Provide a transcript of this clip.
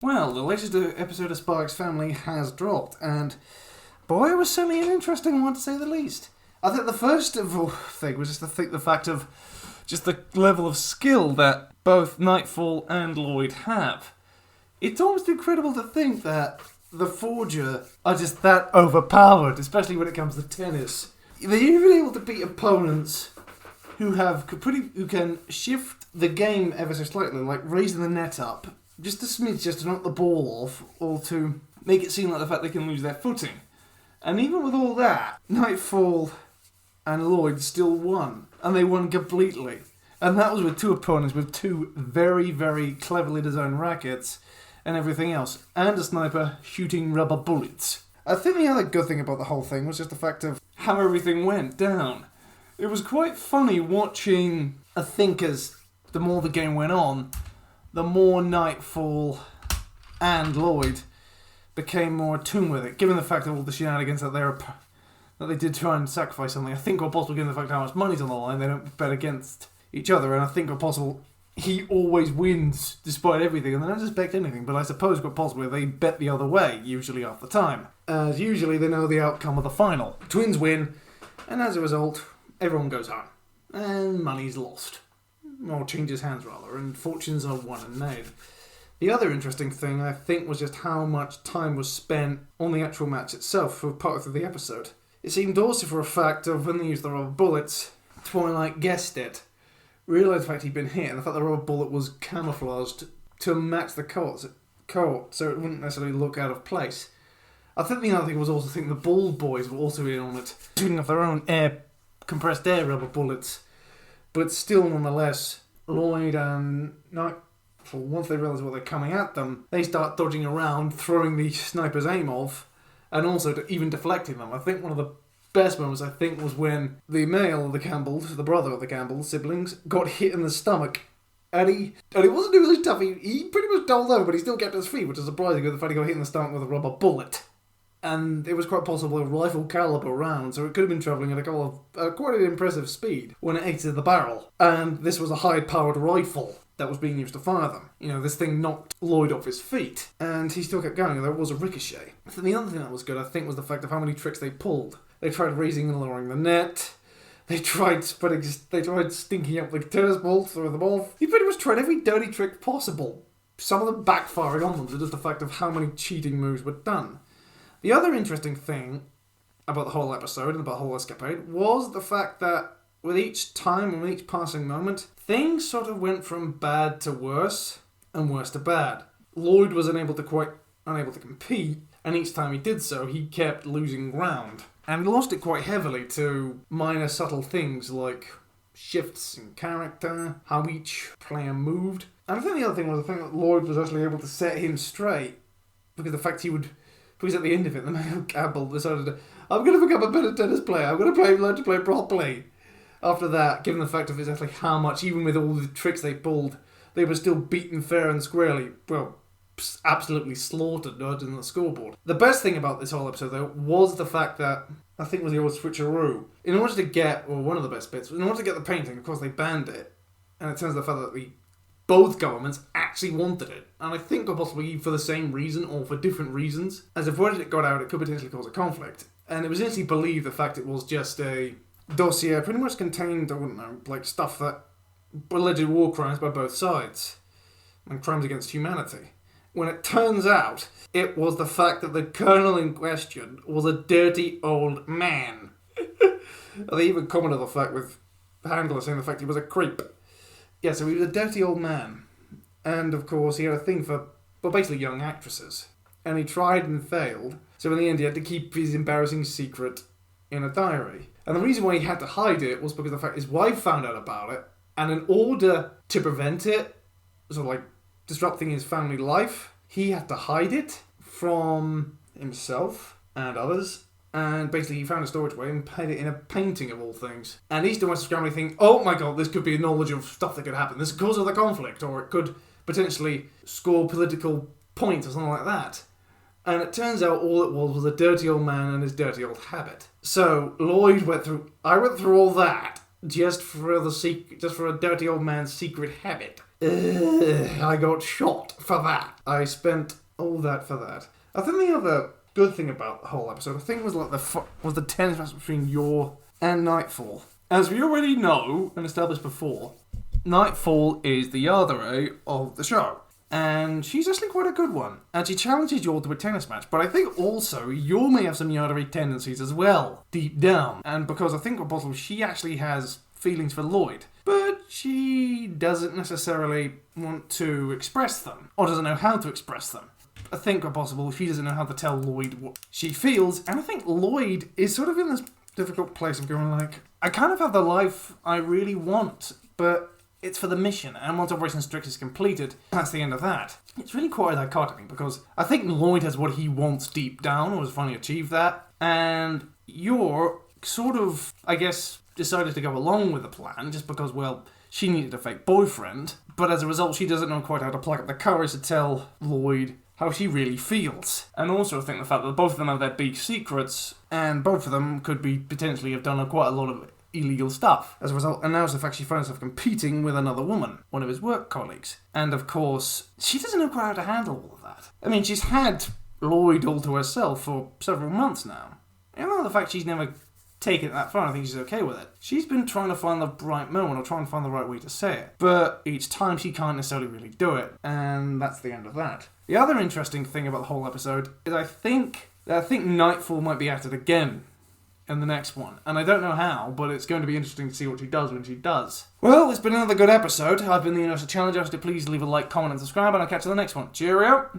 Well, the latest episode of Sparks Family has dropped, and boy, it was certainly an interesting one to say the least. I think the first of all thing was just the fact of just the level of skill that both Nightfall and Lloyd have. It's almost incredible to think that the Forger are just that overpowered, especially when it comes to tennis. They're even able to beat opponents who can shift the game ever so slightly, like raising the net up just a smidge, just to knock the ball off, or to make it seem like the fact they can lose their footing. And even with all that, Nightfall and Lloyd still won, and they won completely. And that was with two opponents with two very, very cleverly designed rackets and everything else, and a sniper shooting rubber bullets. I think the other good thing about the whole thing was just the fact of how everything went down. It was quite funny watching, I think, as the more the game went on, the more Nightfall and Lloyd became more attuned with it, given the fact of all the shenanigans that they did try and sacrifice something. I think or possible, given the fact how much money's on the line, they don't bet against each other, and I think or possible, he always wins despite everything, and they don't expect anything, but I suppose quite possibly they bet the other way, usually half the time. As usually they know the outcome of the final. Twins win, and as a result, everyone goes home, and money's lost. Or changes hands, rather, and fortunes are won and made. The other interesting thing, I think, was just how much time was spent on the actual match itself for part of the episode. It seemed also for a fact of when they used the rubber bullets, Twilight guessed it, realised the fact he'd been hit, and the fact the rubber bullet was camouflaged to match the court, so it wouldn't necessarily look out of place. I think the other thing was also the Bald Boys were also in on it, shooting off their own compressed air rubber bullets. But still, nonetheless, Lloyd and Nightfall, once they realise what they're coming at them, they start dodging around, throwing the sniper's aim off, and also even deflecting them. I think one of the best moments, was when the male of the Campbells, the brother of the Campbells siblings, got hit in the stomach. And he wasn't doing really tough. He pretty much doubled over, but he still kept his feet, which is surprising with the fact he got hit in the stomach with a rubber bullet. And it was quite possibly a rifle caliber round, so it could have been travelling at quite an impressive speed when it exited the barrel. And this was a high-powered rifle that was being used to fire them. This thing knocked Lloyd off his feet, and he still kept going. There was a ricochet. So the other thing that was good, I think, was the fact of how many tricks they pulled. They tried raising and lowering the net. They tried stinking up the tennis ball, throwing them off. He pretty much tried every dirty trick possible. Some of them backfiring on them, so just the fact of how many cheating moves were done. The other interesting thing about the whole episode and about the whole escapade was the fact that with each time and with each passing moment, things sort of went from bad to worse and worse to bad. Lloyd was unable to compete, and each time he did so, he kept losing ground. And he lost it quite heavily to minor subtle things like shifts in character, how each player moved. And I think the other thing was the fact that Lloyd was actually able to set him straight, because the fact because at the end of it, the male Campbell decided, I'm going to become a better tennis player. I'm going to learn to play properly. After that, given the fact of exactly how much, even with all the tricks they pulled, they were still beaten fair and squarely, absolutely slaughtered in the scoreboard. The best thing about this whole episode, though, was the fact that, I think was the old switcheroo. In order to get, one of the best bits, in order to get the painting, of course they banned it. And it turns out the fact that both governments actually wanted it. And I think possibly for the same reason or for different reasons. As if once it got out, it could potentially cause a conflict. And it was initially believed the fact it was just a dossier pretty much contained, stuff that alleged war crimes by both sides. And crimes against humanity. When it turns out, it was the fact that the colonel in question was a dirty old man. They even commented on the fact with Handler saying the fact he was a creep. Yeah, so he was a dirty old man. And, of course, he had a thing for, basically young actresses. And he tried and failed. So in the end, he had to keep his embarrassing secret in a diary. And the reason why he had to hide it was because of the fact his wife found out about it. And in order to prevent it, disrupting his family life, he had to hide it from himself and others. And basically he found a storage way and put it in a painting of all things. And he still wants to scramble think, oh my god, this could be a knowledge of stuff that could happen. This could cause other conflict, or it could potentially score political points or something like that. And it turns out all it was a dirty old man and his dirty old habit. So Lloyd I went through all that just for a dirty old man's secret habit. I got shot for that. I spent all that for that. I think the other good thing about the whole episode, I think, was like the tension between Yor and Nightfall. As we already know and established before, Nightfall is the yardere of the show. And she's actually quite a good one. And she challenges Yor to a tennis match. But I think also Yor may have some yardere tendencies as well, deep down. And because I think possibly she actually has feelings for Lloyd. But she doesn't necessarily want to express them. Or doesn't know how to express them. I think possible she doesn't know how to tell Lloyd what she feels. And I think Lloyd is sort of in this difficult place of going like, I kind of have the life I really want, but it's for the mission, and once Operation Strix is completed, that's the end of that. It's really quite a dichotomy, because I think Lloyd has what he wants deep down, or has finally achieved that, and Yor sort of, I guess, decided to go along with the plan, just because, well, she needed a fake boyfriend, but as a result, she doesn't know quite how to pluck up the courage to tell Lloyd how she really feels. And also I think the fact that both of them have their big secrets, and both of them could be potentially have done quite a lot of illegal stuff as a result, and now it's the fact she finds herself competing with another woman, one of his work colleagues. And of course, she doesn't know quite how to handle all of that. I mean, she's had Lloyd all to herself for several months now. And the fact she's never taken it that far, I think she's okay with it. She's been trying to find the right moment, or trying to find the right way to say it. But each time she can't necessarily really do it, and that's the end of that. The other interesting thing about the whole episode is I think Nightfall might be at it again in the next one. And I don't know how, but it's going to be interesting to see what she does when she does. Well, it's been another good episode. I've been the Universal Challenger, so please leave a like, comment and subscribe, and I'll catch you in the next one. Cheerio!